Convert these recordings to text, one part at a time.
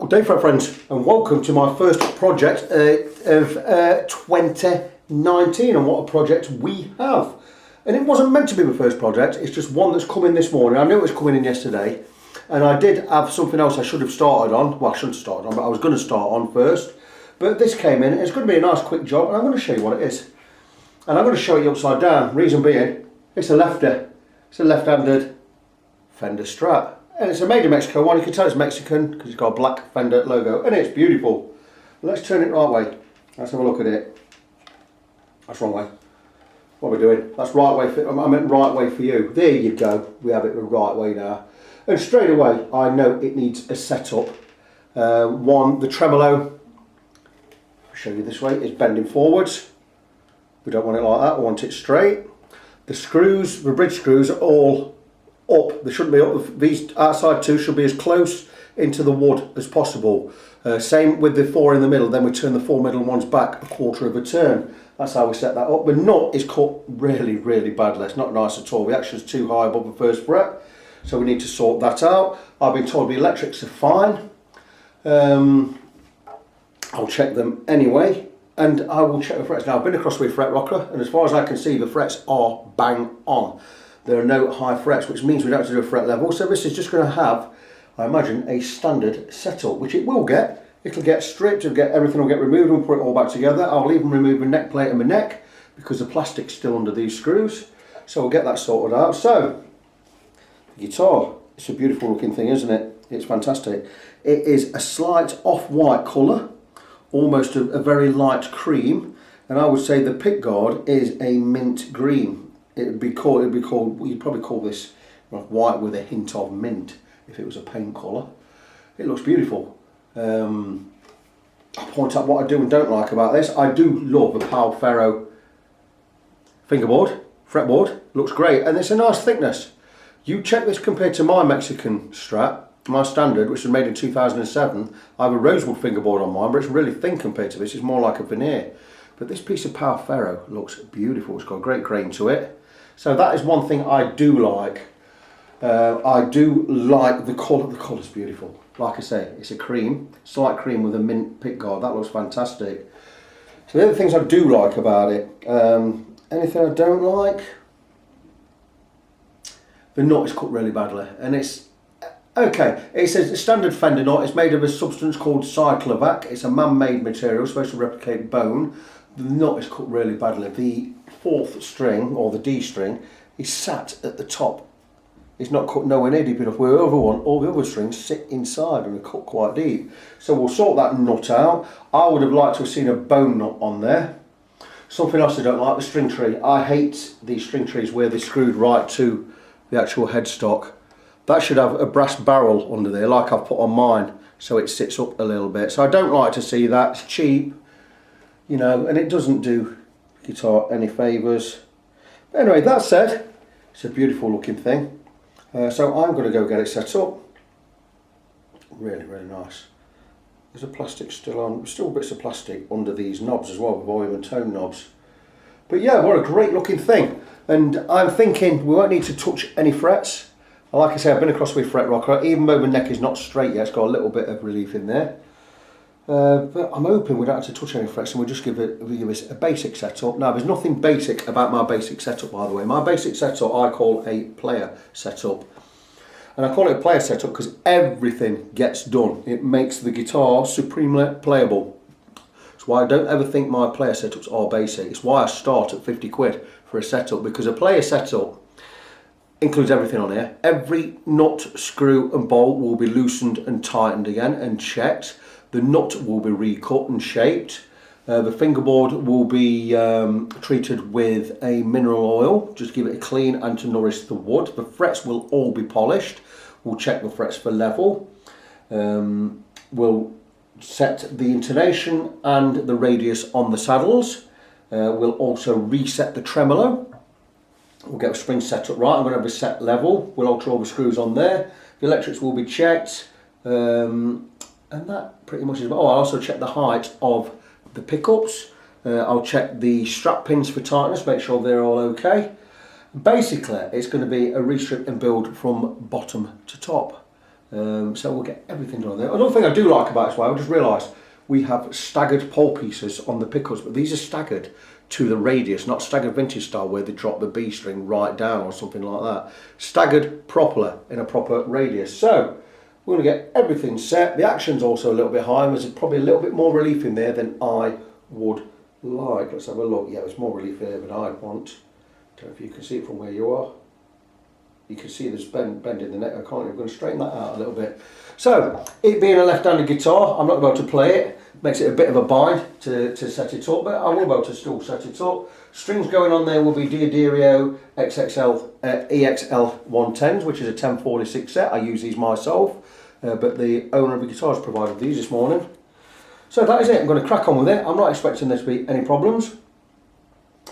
Good day, friends, and welcome to my first project of 2019, and what a project we have. And it wasn't meant to be my first project, it's just one that's come in this morning. I knew it was coming in yesterday, and I did have something else I should have started on. Well, I shouldn't have started on, but I was going to start on first. But this came in, it's going to be a nice quick job, and I'm going to show you what it is. And I'm going to show you upside down. Reason being, it's a leftie. It's a left-handed Fender Strat. And it's a made in Mexico one. You can tell it's Mexican because it's got a black Fender logo, and it's beautiful. Let's turn it right way. Let's have a look at it. That's wrong way. What are we doing? That's right way for, I meant right way for you. There you go. We have it the right way now. And straight away, I know it needs a setup. The tremolo, I'll show you this way, is bending forwards. We don't want it like that. We want it straight. The screws, the bridge screws, are all up. They shouldn't be up. These outside two should be as close into the wood as possible. Same with the four in the middle. Then we turn the four middle ones back a quarter of a turn. That's how we set that up. The nut is cut really badly. It's not nice at all. The action is too high above the first fret, so we need to sort that out. I've been told the electrics are fine. I'll check them anyway, and I will check the frets. Now, I've been across with a fret rocker, and as far as I can see, the frets are bang on. There are no high frets, which means we don't have to do a fret level. So this is just going to have, I imagine, a standard setup, which it will get. It'll get stripped, everything will get removed, and we'll put it all back together. I'll even remove the neck plate and my neck because the plastic's still under these screws. So we'll get that sorted out. So, the guitar, it's a beautiful looking thing, isn't it? It's fantastic. It is a slight off-white colour, almost a very light cream, and I would say the pickguard is a mint green. It'd be called, you'd probably call this white with a hint of mint if it was a paint colour. It looks beautiful. I'll point out what I do and don't like about this. I do love the Pal Ferro fingerboard, fretboard. Looks great, and it's a nice thickness. You check this compared to my Mexican Strat, my standard, which was made in 2007. I have a rosewood fingerboard on mine, but it's really thin compared to this. It's more like a veneer. But this piece of Pal Ferro looks beautiful. It's got a great grain to it. So that is one thing I do like. I do like the colour. The colour's beautiful. Like I say, it's a cream, slight cream with a mint pickguard. That looks fantastic. So the other things I do like about it, anything I don't like, the nut is cut really badly, and it's okay. It's a standard Fender nut. It's made of a substance called cyclovac. It's a man-made material supposed to replicate bone. The nut is cut really badly. The fourth string, or the D string, is sat at the top. It's not cut nowhere near deep enough, where all the other strings sit inside and are cut quite deep. So we'll sort that nut out. I would have liked to have seen a bone nut on there. Something else I don't like, the string tree. I hate these string trees where they're screwed right to the actual headstock. That should have a brass barrel under there, like I've put on mine, so it sits up a little bit. So I don't like to see that. It's cheap, you know, and it doesn't do guitar any favours. But anyway, that said, it's a beautiful looking thing. So I'm going to go get it set up. Really nice. There's a plastic still on, still bits of plastic under these knobs as well, the volume and tone knobs. But yeah, what a great looking thing. And I'm thinking we won't need to touch any frets. Like I say, I've been across with fret rocker, even though the neck is not straight yet, it's got a little bit of relief in there. But I'm hoping we don't have to touch any frets, and we'll just give this a basic setup. Now, there's nothing basic about my basic setup, by the way. My basic setup I call a player setup. And I call it a player setup because everything gets done. It makes the guitar supremely playable. That's why I don't ever think my player setups are basic. It's why I start at 50 quid for a setup, because a player setup includes everything on here. Every nut, screw and bolt will be loosened and tightened again and checked. The nut will be recut and shaped. The fingerboard will be treated with a mineral oil, just give it a clean and to nourish the wood. The frets will all be polished. We'll check the frets for level. We'll set the intonation and the radius on the saddles. We'll also reset the tremolo. We'll get the spring set up right. I'm going to have a set level. We'll alter all the screws on there. The electrics will be checked. And that pretty much is about. Oh, I'll also check the height of the pickups. I'll check the strap pins for tightness, make sure they're all okay. Basically, it's going to be a restrip and build from bottom to top. So we'll get everything done there. Another thing I do like about it as well, I just realised we have staggered pole pieces on the pickups, but these are staggered to the radius, not staggered vintage style where they drop the B string right down or something like that. Staggered properly in a proper radius. So we're going to get everything set. The action's also a little bit high. There's probably a little bit more relief in there than I would like. Let's have a look. Yeah, there's more relief there than I want. Don't know if you can see it from where you are. You can see there's bend in the neck. I can't. I'm going to straighten that out a little bit. So, it being a left-handed guitar, I'm not able to play it. Makes it a bit of a bind to set it up, but I will be able to still set it up. Strings going on there will be Diodario XXL EXL 110s, which is a 1046 set. I use these myself, but the owner of the guitar has provided these this morning. So that is it. I'm going to crack on with it. I'm not expecting there to be any problems.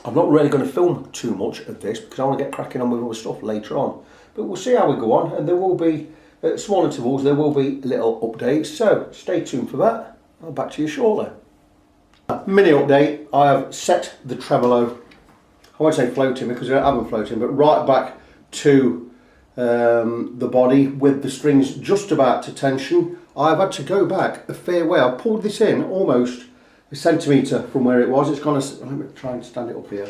I'm not really going to film too much of this because I want to get cracking on with all the stuff later on. But we'll see how we go on, and there will be, at small intervals, there will be little updates. So stay tuned for that. I'll back to you shortly. Mini update. I have set the tremolo, I won't say floating because I haven't floating, but right back to the body with the strings just about to tension. I've had to go back a fair way. I pulled this in almost a centimetre from where it was. It's gonna, let me try and stand it up here.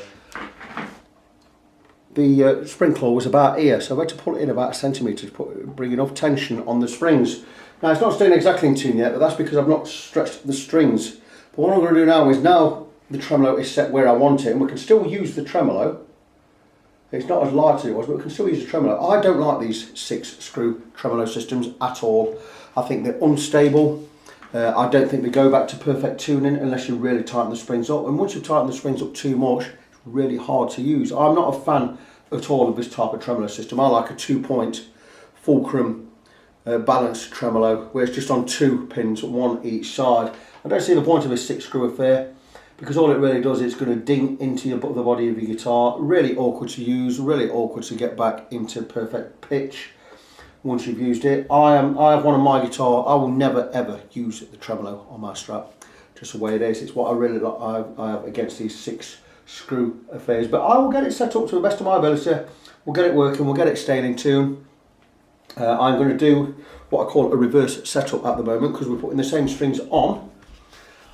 The spring claw was about here, so I've had to pull it in about a centimetre to bring enough tension on the strings. Now it's not staying exactly in tune yet, but that's because I've not stretched the strings. But what I'm going to do now is, now the tremolo is set where I want it, and we can still use the tremolo. It's not as light as it was, but we can still use the tremolo. I don't like these 6-screw tremolo systems at all. I think they're unstable. I don't think they go back to perfect tuning unless you really tighten the springs up. And once you tighten the springs up too much, it's really hard to use. I'm not a fan at all of this type of tremolo system. I like a 2-point fulcrum balanced tremolo where it's just on 2 pins, 1 each side. I don't see the point of a 6-screw affair because all it really does is going to ding into the body of your guitar. Really awkward to use, really awkward to get back into perfect pitch once you've used it. I have one on my guitar. I will never ever use the tremolo on my Strat. Just the way it is. It's what I really like. I have against these 6-screw affairs. But I will get it set up to the best of my ability. We'll get it working. We'll get it staying in tune. I'm going to do what I call a reverse setup at the moment because we're putting the same strings on.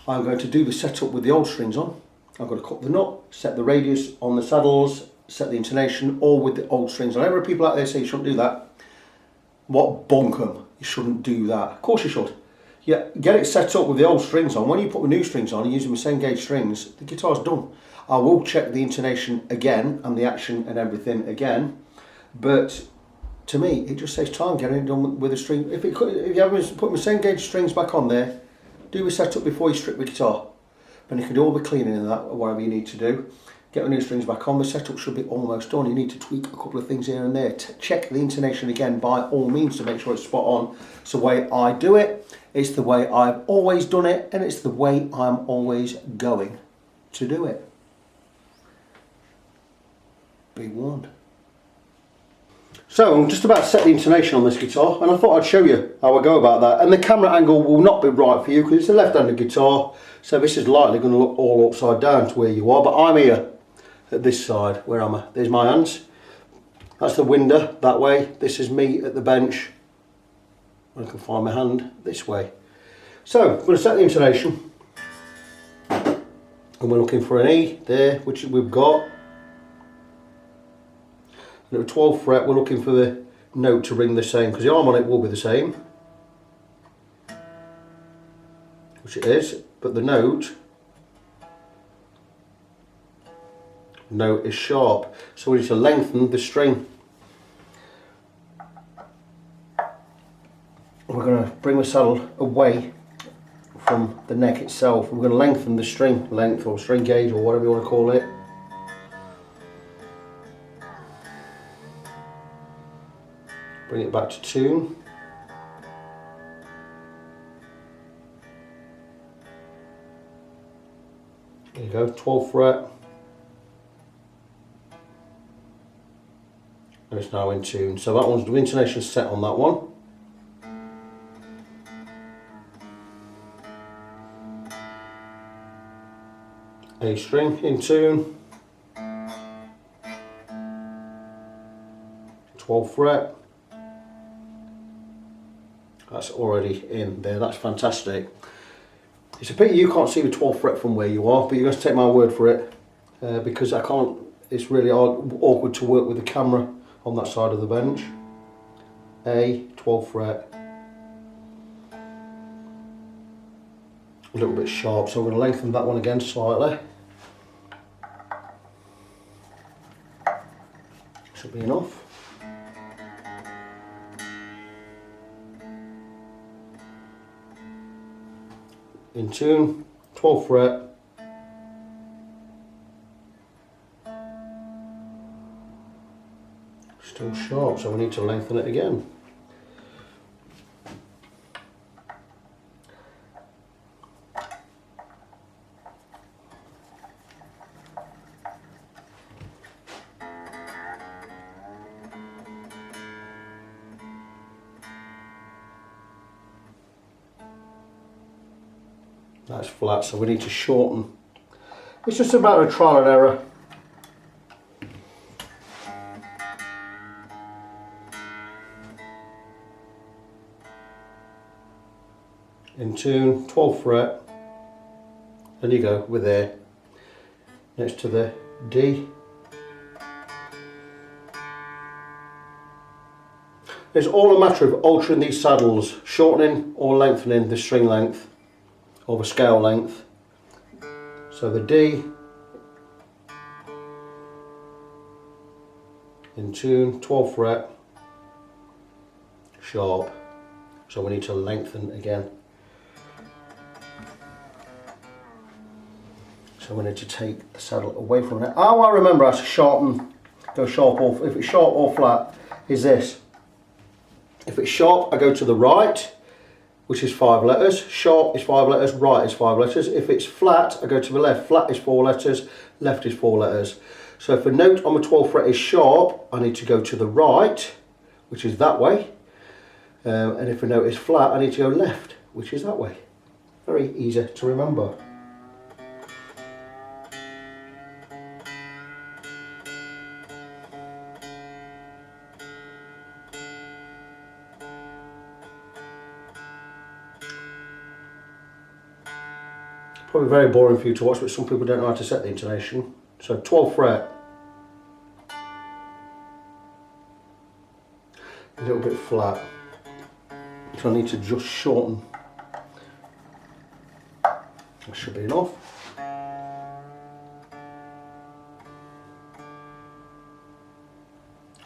I'm going to do the setup with the old strings on. I'm going to cut the nut, set the radius on the saddles, set the intonation, all with the old strings on. I know people out there say you shouldn't do that. What bunkum, you shouldn't do that. Of course you should. Yeah, get it set up with the old strings on. When you put the new strings on, using the same gauge strings, the guitar's done. I will check the intonation again and the action and everything again, but to me, it just saves time getting it done with a string. If you haven't put the same gauge strings back on there, do a setup before you strip the guitar. Then you can do all the cleaning and that, or whatever you need to do. Get the new strings back on. The setup should be almost done. You need to tweak a couple of things here and there. Check the intonation again by all means to make sure it's spot on. It's the way I do it. It's the way I've always done it, and it's the way I'm always going to do it. Be warned. So I'm just about to set the intonation on this guitar, and I thought I'd show you how I go about that. And the camera angle will not be right for you because it's a left-handed guitar, so this is likely going to look all upside down to where you are. But I'm here at this side. Where am I? There's my hands. That's the window that way. This is me at the bench. I can find my hand this way. So I'm going to set the intonation, and we're looking for an E there, which we've got. And at the 12th fret, we're looking for the note to ring the same because the arm on it will be the same, which it is, but the note is sharp, so we need to lengthen the string. We're going to bring the saddle away from the neck itself. We're going to lengthen the string length or string gauge or whatever you want to call it. Bring it back to tune. There you go, 12th fret. And it's now in tune. So that one's the intonation set on that one. A string in tune. 12th fret. that's already in there. That's fantastic. It's a pity you can't see the 12th fret from where you are, but you're going to take my word for it, because I can't. It's really awkward to work with the camera on that side of the bench. A 12th fret, a little bit sharp, so I'm going to lengthen that one again slightly. Should be enough. In tune, 12th fret. Still sharp, so we need to lengthen it again. That's flat, so we need to shorten. It's just a matter of trial and error. In tune, 12th fret. There you go, we're there. Next to the D. It's all a matter of altering these saddles, shortening or lengthening the string length or the scale length. So the D, in tune, 12th fret, sharp, so we need to lengthen again. So we need to take the saddle away from it. How I remember how to sharpen, go sharp or, if it's sharp or flat, is this. If it's sharp, I go to the right, which is 5 letters. Sharp is 5 letters, right is 5 letters. If it's flat, I go to the left. Flat is 4 letters, left is 4 letters. So if a note on the 12th fret is sharp, I need to go to the right, which is that way. And if a note is flat, I need to go left, which is that way. Very easy to remember. Probably very boring for you to watch, but some people don't know how to set the intonation. So 12th fret, a little bit flat, so I need to just shorten. That should be enough.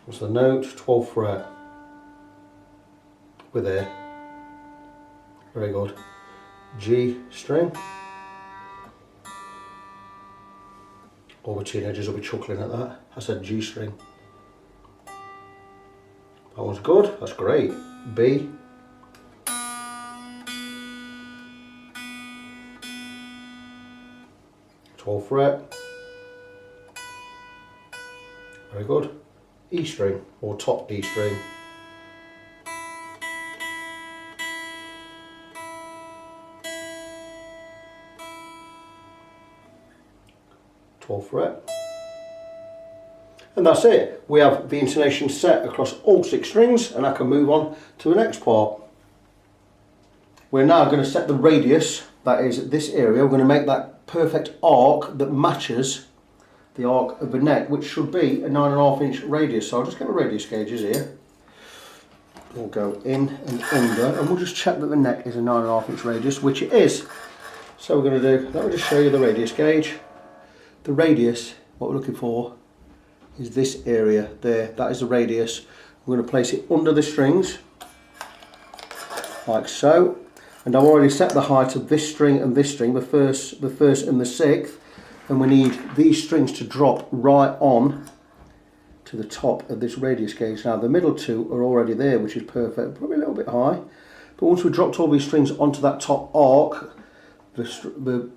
What's the note? 12th fret. We're there. Very good. G string. All the teenagers will be chuckling at that. I said G string. That one's good, that's great. B. Twelfth fret. Very good. E string, or top E string. Fret, and that's it. We have the intonation set across all 6 strings, and I can move on to the next part. We're now going to set the radius, that is this area. We're going to make that perfect arc that matches the arc of the neck, which should be a 9.5 inch radius. So I'll just get my radius gauges here. We'll go in and under, and we'll just check that the neck is a 9.5 inch radius, which it is. So we're going to do, let me just show you the radius gauge. The radius, what we're looking for, is this area there. That is the radius. We're going to place it under the strings, like so. And I've already set the height of this string and this string, the first and the 6th. And we need these strings to drop right on to the top of this radius gauge. Now the middle 2 are already there, which is perfect. Probably a little bit high. But once we've dropped all these strings onto that top arc, the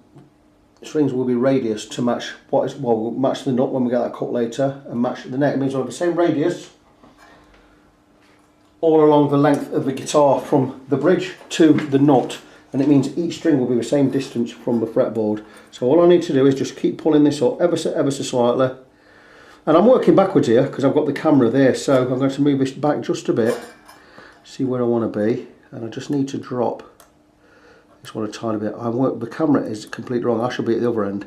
strings will be radius to match what is, well, we'll match the nut when we get that cut later, and match the neck. It means we'll have the same radius all along the length of the guitar from the bridge to the nut, and it means each string will be the same distance from the fretboard. So all I need to do is just keep pulling this up ever so slightly, and I'm working backwards here because I've got the camera there, so I'm going to move this back just a bit, see where I want to be, and I just need to drop this one a tiny bit. The camera is completely wrong. I should be at the other end,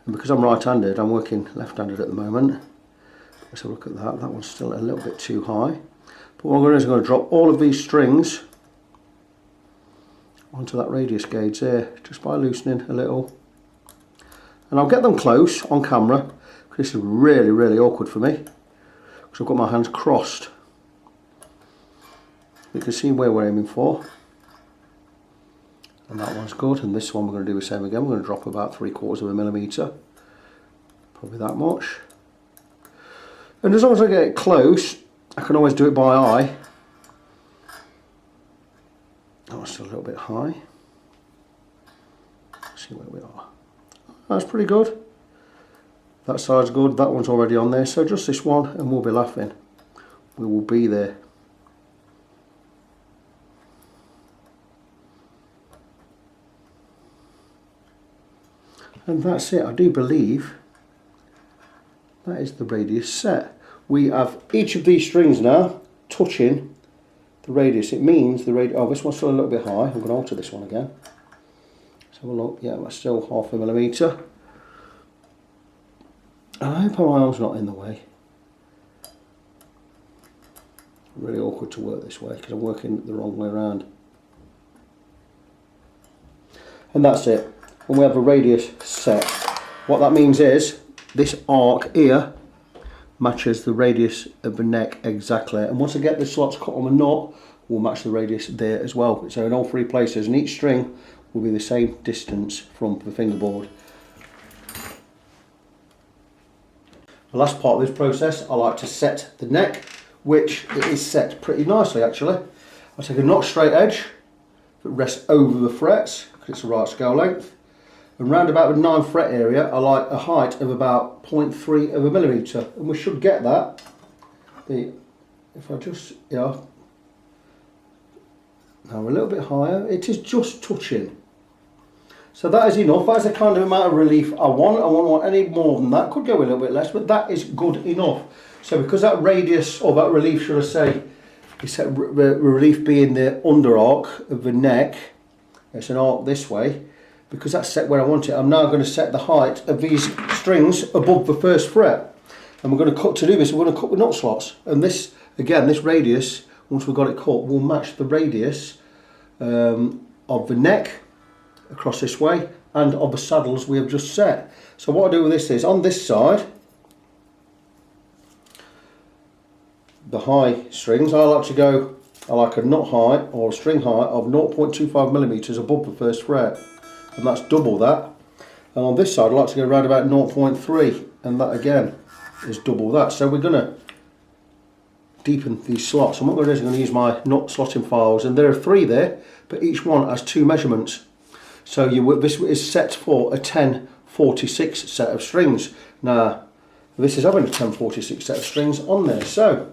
and because I'm right-handed, I'm working left-handed at the moment. Let's have a look at that. That one's still a little bit too high. But what I'm going to do is I'm going to drop all of these strings onto that radius gauge there, just by loosening a little. And I'll get them close on camera. This is really, really awkward for me because I've got my hands crossed. You can see where we're aiming for. And that one's good. And this one we're going to do the same again. We're going to drop about 3/4 of a millimetre. Probably that much. And as long as I get it close, I can always do it by eye. That one's still a little bit high. Let's see where we are. That's pretty good. That side's good, that one's already on there, so just this one and we'll be laughing. We will be there. And that's it. I do believe that is the radius set. We have each of these strings now touching the radius. It means the radius, oh, this one's still a little bit high. I'm going to alter this one again. Let's have a look. Yeah, that's still 0.5 millimetre. I hope my arm's not in the way. Really awkward to work this way because I'm working the wrong way around. And that's it. When we have a radius set, what that means is this arc here matches the radius of the neck exactly. And once I get the slots cut on the knot, we'll match the radius there as well. So in all three places, and each string will be the same distance from the fingerboard. The last part of this process, I like to set the neck, which it is set pretty nicely actually. I take a not straight edge that rests over the frets because it's the right scale length, and round about the 9th fret area I like a height of about 0.3 of a millimetre, and we should get that. If I just, now we're a little bit higher, it is just touching. So that is enough. That's the kind of amount of relief I want. I won't want any more than that. Could go a little bit less, but that is good enough. So because that radius, or that relief should I say, is set relief being the under arc of the neck, it's an arc this way, because that's set where I want it, I'm now going to set the height of these strings above the 1st fret. And we're going to cut, to do this, we're going to cut the knot slots. And this, again, this radius, once we've got it cut, will match the radius of the neck across this way and of the saddles we have just set. So what I do with this is, on this side, the high strings, I like a knot height or a string height of 0.25 millimetres above the 1st fret, and that's double that. And on this side I like to go around about 0.3, and that again is double that. So we're going to deepen these slots, and what we're going to do is I'm going to use my knot slotting files, and there are 3 there, but each one has 2 measurements. So this is set for a 1046 set of strings. Now this is having a 1046 set of strings on there. So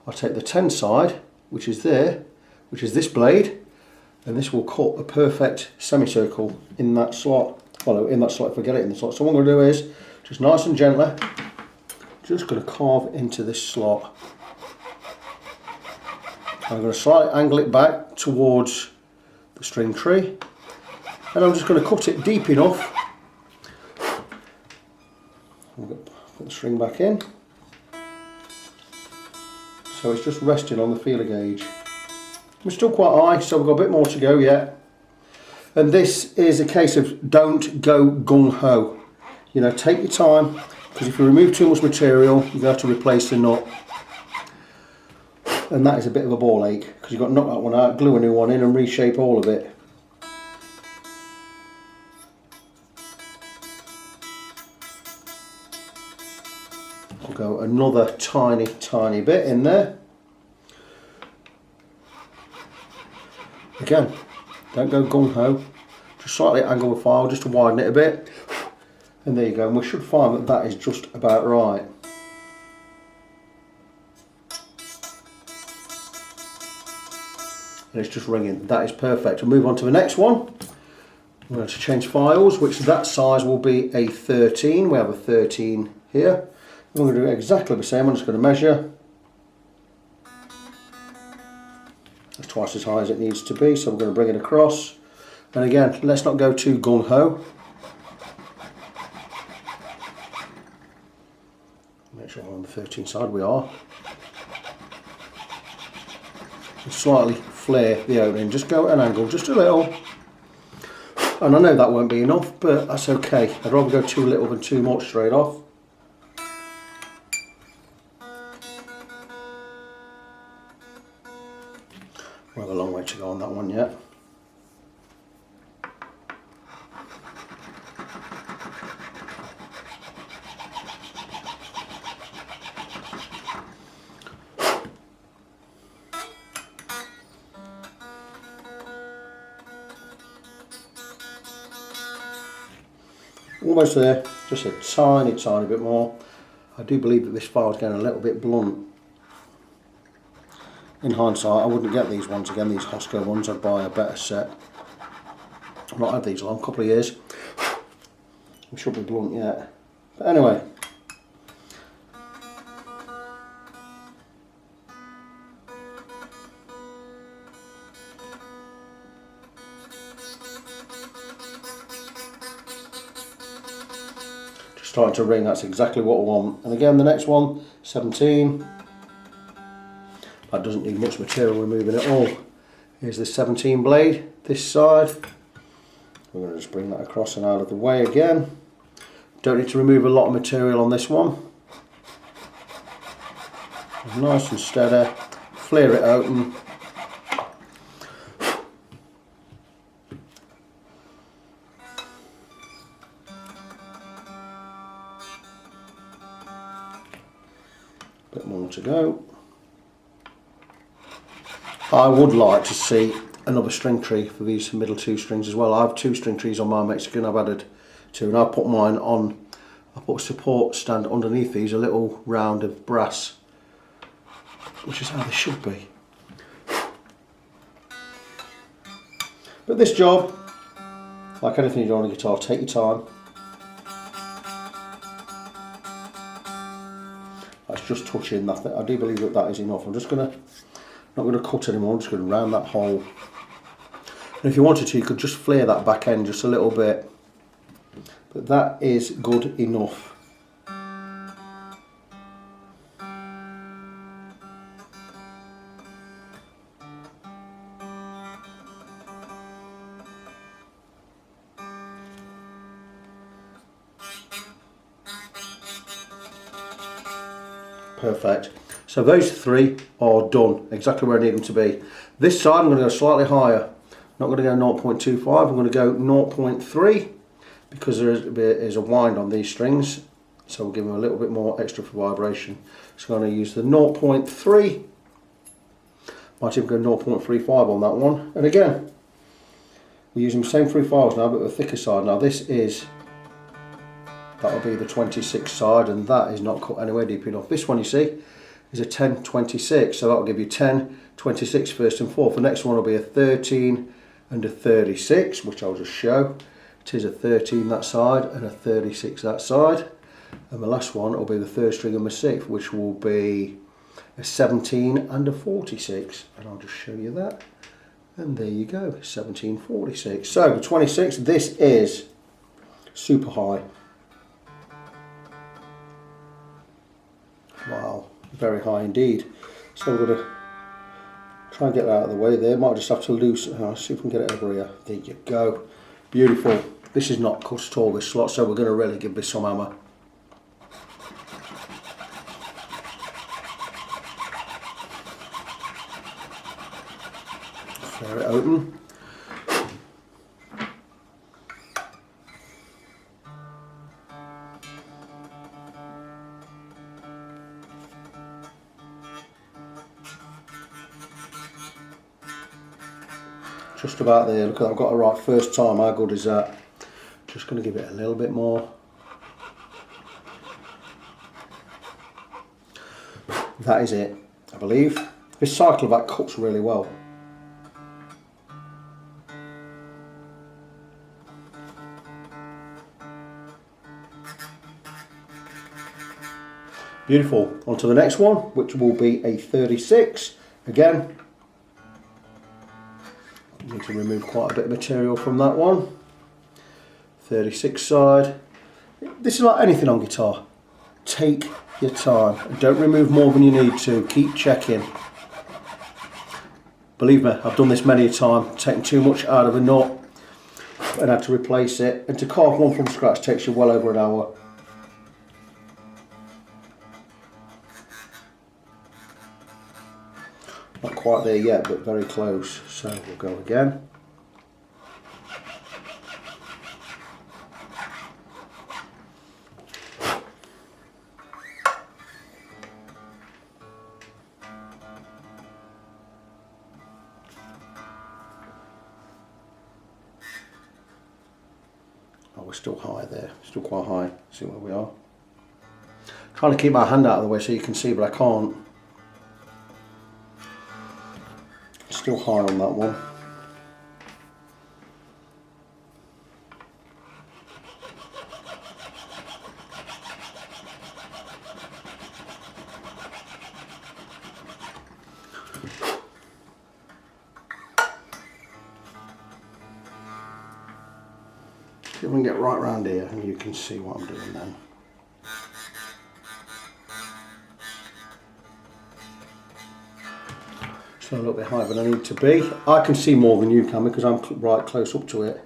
I'll take the 10 side, which is there, which is this blade, and this will cut a perfect semicircle in that slot. Well, in that slot if I get it in the slot. So what I'm going to do is, just nice and gently, just going to carve into this slot. I'm going to slightly angle it back towards the string tree. And I'm just going to cut it deep enough. Put the string back in. So it's just resting on the feeler gauge. We're still quite high, so we've got a bit more to go yet. And this is a case of don't go gung-ho. You know, take your time, because if you remove too much material, you're going to have to replace the knot. And that is a bit of a ball ache, because you've got to knock that one out, glue a new one in and reshape all of it. I'll go another tiny bit in there. Again, don't go gung-ho, just slightly angle the file just to widen it a bit, and there you go, and we should find that that is just about right. And it's just ringing. That is perfect. We'll move on to the next one. We're going to change files, which that size will be a 13. We have a 13 here. We're going to do exactly the same. I'm just going to measure. It's twice as high as it needs to be, so we're going to bring it across. And again, let's not go too gung-ho. Make sure we're on the 13 side, we are. And slightly flare the opening, just go at an angle, just a little. And I know that won't be enough, but that's okay. I'd rather go too little than too much straight off. We have a long way to go on that one yet. Almost there, just a tiny bit more. I do believe that this file is getting a little bit blunt. In hindsight, I wouldn't get these ones again, these Hosco ones. I'd buy a better set. I've not had these long, a couple of years. We should be blunt yet. But anyway. Just starting to ring, that's exactly what I want. And again, the next one, 17. That doesn't need much material removing at all. Here's the 17 blade, this side. We're going to just bring that across and out of the way again. Don't need to remove a lot of material on this one. Nice and steady. Flare it open. Bit more to go. I would like to see another string tree for these middle two strings as well. I have 2 string trees on my Mexican. I've added 2, and I put mine on. I put a support stand underneath these, a little round of brass, which is how they should be. But this job, like anything you do on a guitar, take your time. That's just touching that. I do believe that that is enough. I'm just not going to cut anymore. I'm just going to round that hole. And if you wanted to, you could just flare that back end just a little bit. But that is good enough. Perfect. So those 3 are done, exactly where I need them to be. This side I'm going to go slightly higher. Not going to go 0.25, I'm going to go 0.3 because there is a wind on these strings. So we'll give them a little bit more extra for vibration. So I'm going to use the 0.3. Might even go 0.35 on that one. And again, we're using the same 3 files now, but the thicker side. Now this is, that'll be the 26 side, and that is not cut anywhere deep enough. This one, you see, is a 10-26, so that'll give you 10-26 first and fourth. The next one will be a 13 and a 36, which I'll just show. It is a 13 that side and a 36 that side. And the last one will be the 3rd string and the 6th, which will be a 17 and a 46. And I'll just show you that. And there you go, 1746. So the 26, this is super high. Wow, very high indeed. So we're going to try and get that out of the way there. Might just have to loosen. See if we can get it over here. There you go. Beautiful. This is not cut at all, this slot, so we're going to really give this some hammer. Flare it open. Just about there. Look, I've got it right first time. How good is that? Just going to give it a little bit more. That is it, I believe. This cycle back cuts really well. Beautiful. On to the next one, which will be a 36. Again, to remove quite a bit of material from that one. 36 side. This is like anything on guitar. Take your time. Don't remove more than you need to. Keep checking. Believe me, I've done this many a time, taken too much out of a nut and had to replace it. And to carve one from scratch takes you well over an hour. Not quite there yet, but very close. So we'll go again. Oh, we're still high there, still quite high. See where we are. Trying to keep my hand out of the way so you can see, but I can't. Still high on that one. See if we can get right round here and you can see what I'm doing then. So a little bit higher than I need to be. I can see more than you can because I'm right close up to it.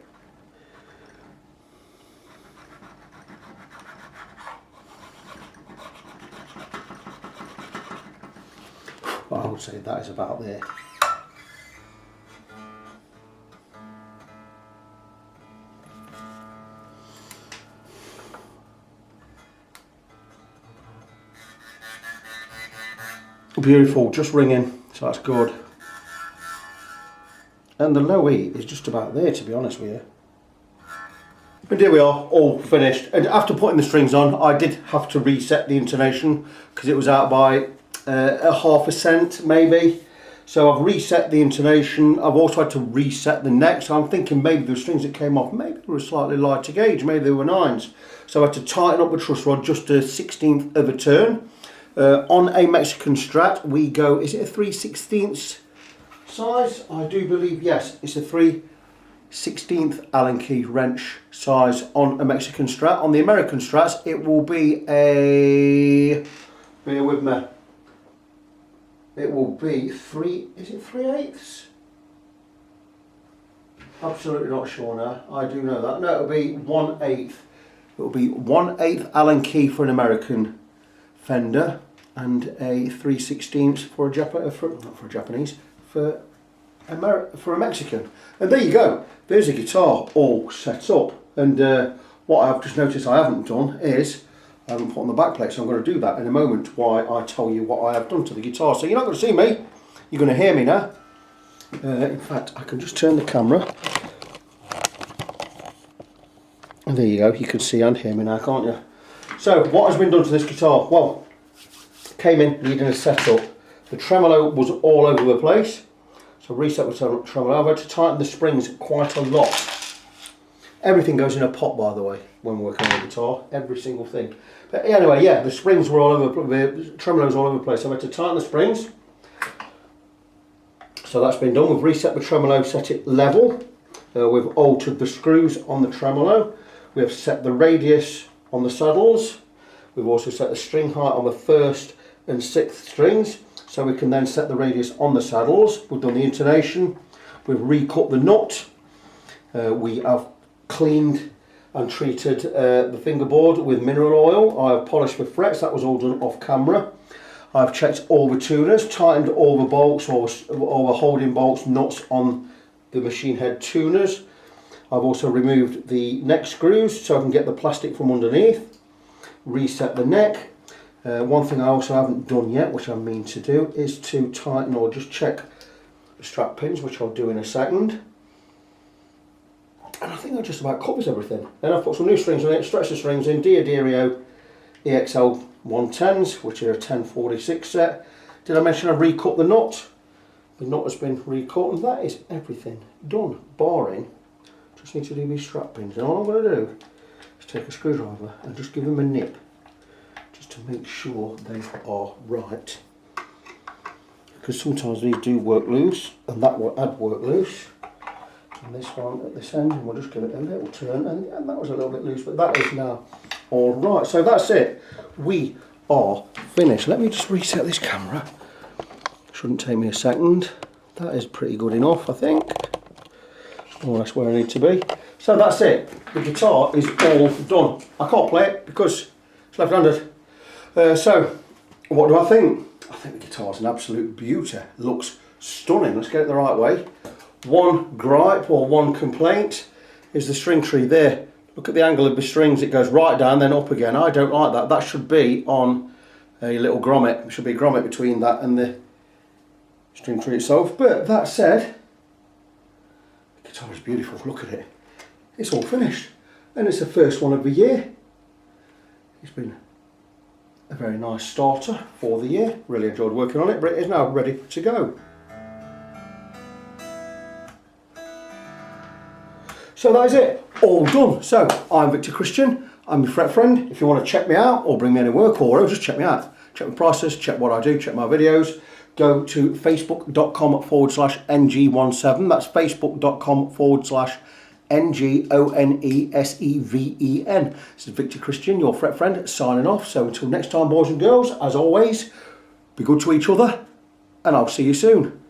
Well, I would say that is about there. Beautiful, just ringing, so that's good. And the low E is just about there, to be honest with you. And here we are, all finished. And after putting the strings on, I did have to reset the intonation because it was out by a half a cent maybe. So I've reset the intonation. I've also had to reset the neck. So I'm thinking maybe the strings that came off, maybe they were a slightly lighter gauge, maybe they were 9s. So I had to tighten up the truss rod just a 1/16th of a turn. On a Mexican Strat, we go, is it a 3/16 size? I do believe, yes, it's a 3/16 Allen key wrench size on a Mexican Strat. On the American Strats, it will be a, bear with me, it will be is it 3/8? Absolutely not sure now, I do know that. No, it'll be 1/8. It'll be 1/8 Allen key for an American Fender and a 3/16 for a for a Mexican. And there you go, there's a guitar all set up. And what I've just noticed I haven't done is I haven't put on the back plate, so I'm going to do that in a moment while I tell you what I have done to the guitar. So you're not going to see me, you're going to hear me now. In fact, I can just turn the camera. And there you go, you can see and hear me now, can't you? So what has been done to this guitar? Well, came in needing a setup. The tremolo was all over the place, so reset with tremolo. I've had to tighten the springs quite a lot. Everything goes in a pot, by the way, when working on the guitar, every single thing. But anyway, yeah, the springs were all over, the tremolo's all over the place. So I've had to tighten the springs. So that's been done. We've reset the tremolo, set it level. We've altered the screws on the tremolo. We have set the radius on the saddles. We've also set the string height on the 1st and 6th strings, so we can then set the radius on the saddles. We've done the intonation. We've recut the nut. We have cleaned and treated the fingerboard with mineral oil. I have polished the frets. That was all done off camera. I've checked all the tuners, tightened all the bolts, all the holding bolts, nuts on the machine head tuners. I've also removed the neck screws so I can get the plastic from underneath. Reset the neck. One thing I also haven't done yet, which I mean to do, is to tighten or just check the strap pins, which I'll do in a second. And I think that just about covers everything. Then I've put some new strings on it, stretched the strings in, Diodario EXL 110s, which are a 1046 set. Did I mention I recut the nut? The nut has been recut, and that is everything done, barring, just need to do these strap pins. And all I'm going to do is take a screwdriver and just give them a nip, just to make sure they are right. Because sometimes these do work loose, and that will add work loose. And this one at this end, and we'll just give it a little turn, and that was a little bit loose, but that is now all right. So that's it. We are finished. Let me just reset this camera. Shouldn't take me a second. That is pretty good enough, I think. More or less where I need to be. So that's it. The guitar is all done. I can't play it because it's left-handed. So, what do I think? I think the guitar's an absolute beauty. Looks stunning. Let's get it the right way. One gripe or one complaint is the string tree there. Look at the angle of the strings. It goes right down, then up again. I don't like that. That should be on a little grommet. There should be a grommet between that and the string tree itself. But that said, the guitar is beautiful. Look at it. It's all finished. And it's the first one of the year. It's been a very nice starter for the year. Really enjoyed working on it, but it is now ready to go. So that is it, all done. So I'm Victor Christian, I'm your fret friend. If you want to check me out or bring me any work or whatever, just check me out. Check my prices, check what I do, check my videos. Go to facebook.com/ng17. That's facebook.com/NGONESEVEN. This is Victor Christian, your fret friend, signing off. So until next time, boys and girls, as always, be good to each other, and I'll see you soon.